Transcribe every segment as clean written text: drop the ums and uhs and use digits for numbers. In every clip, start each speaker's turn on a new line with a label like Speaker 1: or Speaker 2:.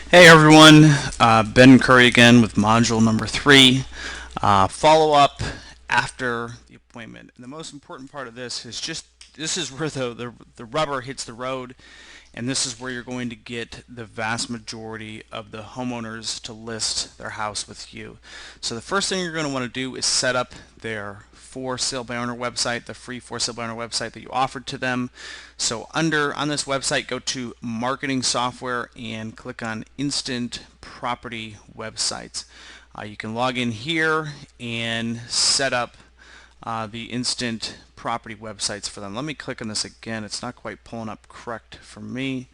Speaker 1: Hey everyone, Ben Curry again with module number 3, follow up after the appointment. And the most important part of this is this is where the rubber hits the road, and this is where you're going to get the vast majority of the homeowners to list their house with you. So the first thing you're going to want to do is set up their for sale by owner website, the free for sale by owner website that you offered to them. So on this website, go to marketing software and click on instant property websites. You can log in here and set up the instant property websites for them. Let me click on this again. It's not quite pulling up correct for me.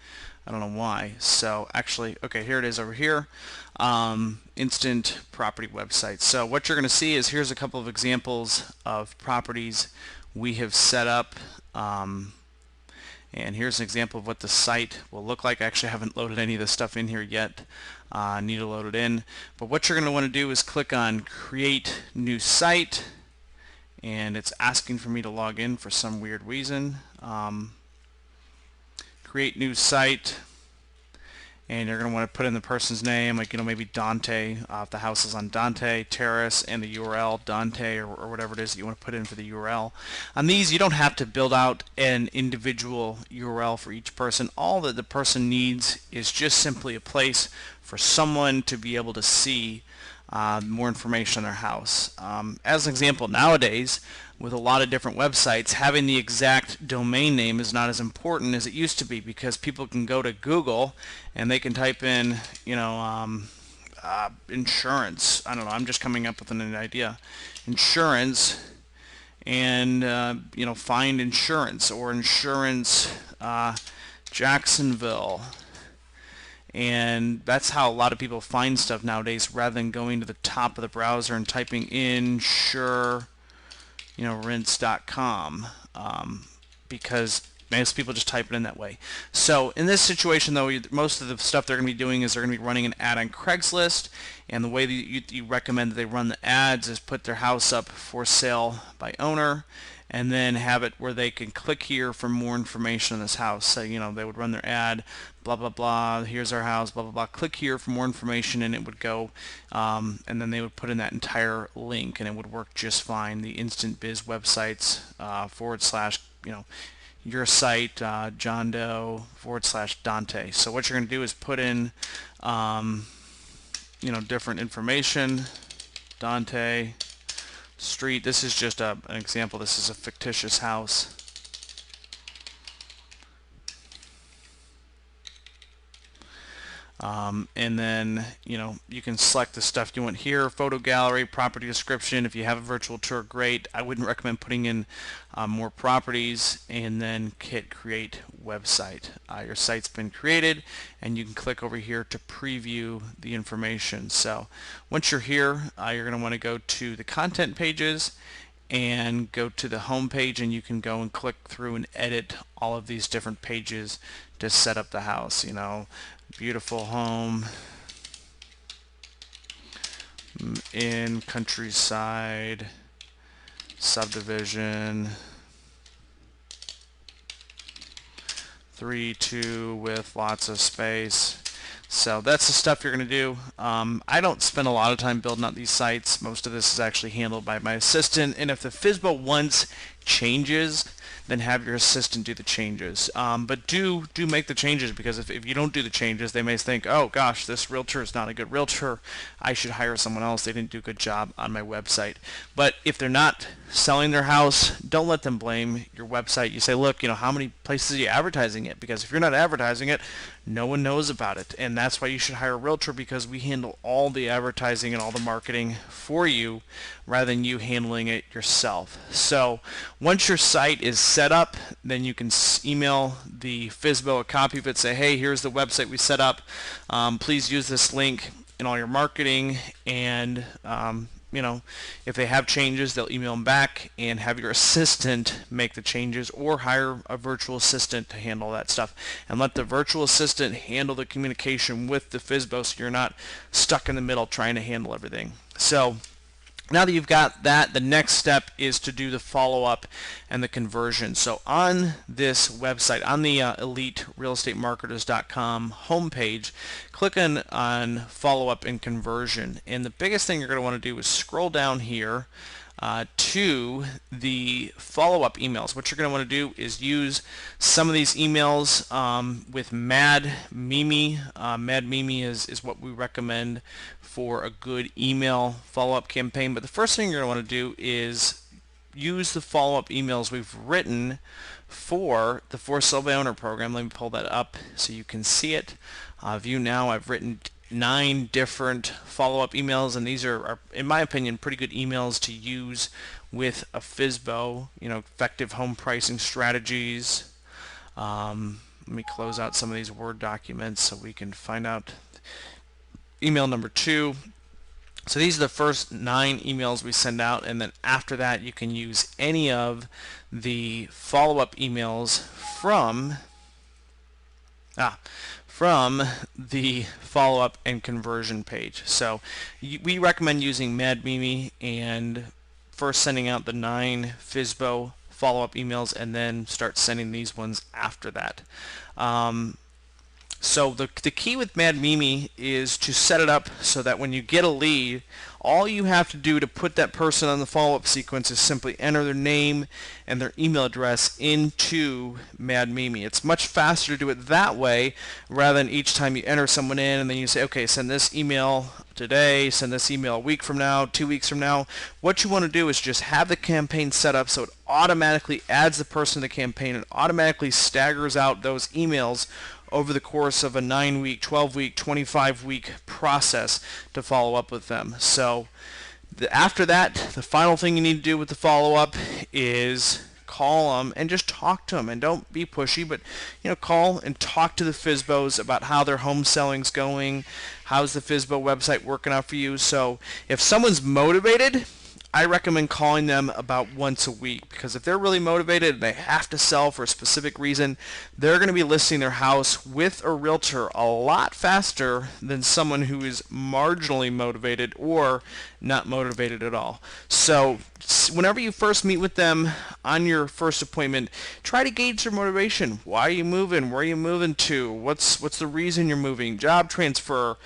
Speaker 1: I don't know why. So actually, okay, here it is over here. Instant property websites. So what you're going to see is here's a couple of examples of properties we have set up. And here's an example of what the site will look like. I actually haven't loaded any of this stuff in here yet. Need to load it in. But what you're going to want to do is click on Create New Site. And it's asking for me to log in for some weird reason. Create new site, and you're going to want to put in the person's name, like maybe Dante, if the house is on Dante Terrace, and the URL Dante or whatever it is that you want to put in for the URL. On these, you don't have to build out an individual URL for each person. All that the person needs is just simply a place for someone to be able to see more information on their house. As an example, nowadays, with a lot of different websites, having the exact domain name is not as important as it used to be, because people can go to Google and they can type in, insurance. I don't know, I'm just coming up with an idea. Insurance, and find insurance, or insurance Jacksonville. And that's how a lot of people find stuff nowadays, rather than going to the top of the browser and typing in rents.com, because most people just type it in that way. So in this situation, though, most of the stuff they're going to be doing is they're going to be running an ad on Craigslist, and the way that you recommend that they run the ads is put their house up for sale by owner, and then have it where they can click here for more information on this house. So, they would run their ad, blah, blah, blah, here's our house, blah, blah, blah, click here for more information, and it would go, and then they would put in that entire link, and it would work just fine. The Instant Biz websites, / your site, John Doe / Dante. So what you're going to do is put in, different information, Dante, street. This is just an example. This is a fictitious house. And then you can select the stuff you want here: photo gallery, property description. If you have a virtual tour, great. I wouldn't recommend putting in more properties. And then hit create website. Your site's been created, and you can click over here to preview the information. So once you're here, you're going to want to go to the content pages and go to the home page, and you can go and click through and edit all of these different pages to set up the house. Beautiful home in countryside subdivision, 3-2 with lots of space. So that's the stuff you're going to do. I don't spend a lot of time building out these sites. Most of this is actually handled by my assistant, and if the FSBO wants changes, then have your assistant do the changes. But do make the changes, because if you don't do the changes, they may think, oh gosh, this realtor is not a good realtor, I should hire someone else, they didn't do a good job on my website. But if they're not selling their house, don't let them blame your website. You say, look, how many places are you advertising it? Because if you're not advertising it, no one knows about it. And that's why you should hire a realtor, because we handle all the advertising and all the marketing for you, rather than you handling it yourself. So once your site is set up, then you can email the FSBO a copy of it, say, hey, here's the website we set up, please use this link in all your marketing. And if they have changes, they'll email them back, and have your assistant make the changes, or hire a virtual assistant to handle that stuff, and let the virtual assistant handle the communication with the FSBO, so you're not stuck in the middle trying to handle everything. So Now that you've got that, the next step is to do the follow-up and the conversion. So on this website, on the EliteRealEstateMarketers.com homepage, click on follow-up and conversion. And the biggest thing you're going to want to do is scroll down here to the follow-up emails. What you're going to want to do is use some of these emails with Mad Mimi. Mad Mimi is what we recommend for a good email follow-up campaign. But the first thing you're going to want to do is use the follow-up emails we've written for the For Sale by Owner program. Let me pull that up so you can see it. View now. I've written 9 different follow-up emails, and these are, in my opinion, pretty good emails to use with a FSBO, effective home pricing strategies. Let me close out some of these Word documents so we can find out email number 2. So these are the first 9 emails we send out, and then after that you can use any of the follow-up emails from the follow-up and conversion page. So we recommend using Mad Mimi and first sending out the 9 FSBO follow-up emails and then start sending these ones after that. So the key with Mad Mimi is to set it up so that when you get a lead, all you have to do to put that person on the follow-up sequence is simply enter their name and their email address into Mad Mimi. It's much faster to do it that way rather than each time you enter someone in and then you say, okay, send this email today, send this email a week from now, 2 weeks from now. What you want to do is just have the campaign set up so it automatically adds the person to the campaign and automatically staggers out those emails over the course of a 9-week, 12-week, 25-week process to follow up with them. So after that, the final thing you need to do with the follow-up is call them and just talk to them, and don't be pushy, but call and talk to the FSBOs about how their home selling's going, how's the FSBO website working out for you. So if someone's motivated, I recommend calling them about once a week, because if they're really motivated and they have to sell for a specific reason, they're going to be listing their house with a realtor a lot faster than someone who is marginally motivated or not motivated at all. So whenever you first meet with them on your first appointment, try to gauge their motivation. Why are you moving? Where are you moving to? What's the reason you're moving? Job transfer,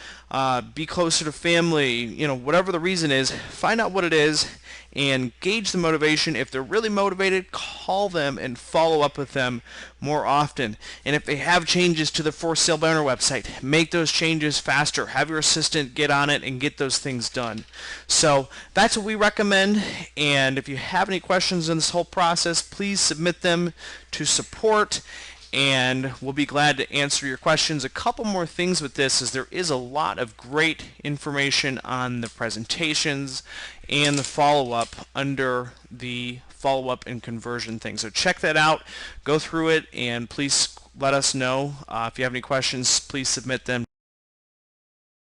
Speaker 1: be closer to family, whatever the reason is, find out what it is and gauge the motivation. If they're really motivated, call them and follow up with them more often. And if they have changes to the For Sale by Owner website, make those changes faster. Have your assistant get on it and get those things done. So that's what we recommend. And if you have any questions in this whole process, please submit them to support, and we'll be glad to answer your questions. A couple more things with this is there is a lot of great information on the presentations and the follow-up under the follow-up and conversion thing. So check that out, go through it, and please let us know. If you have any questions, please submit them.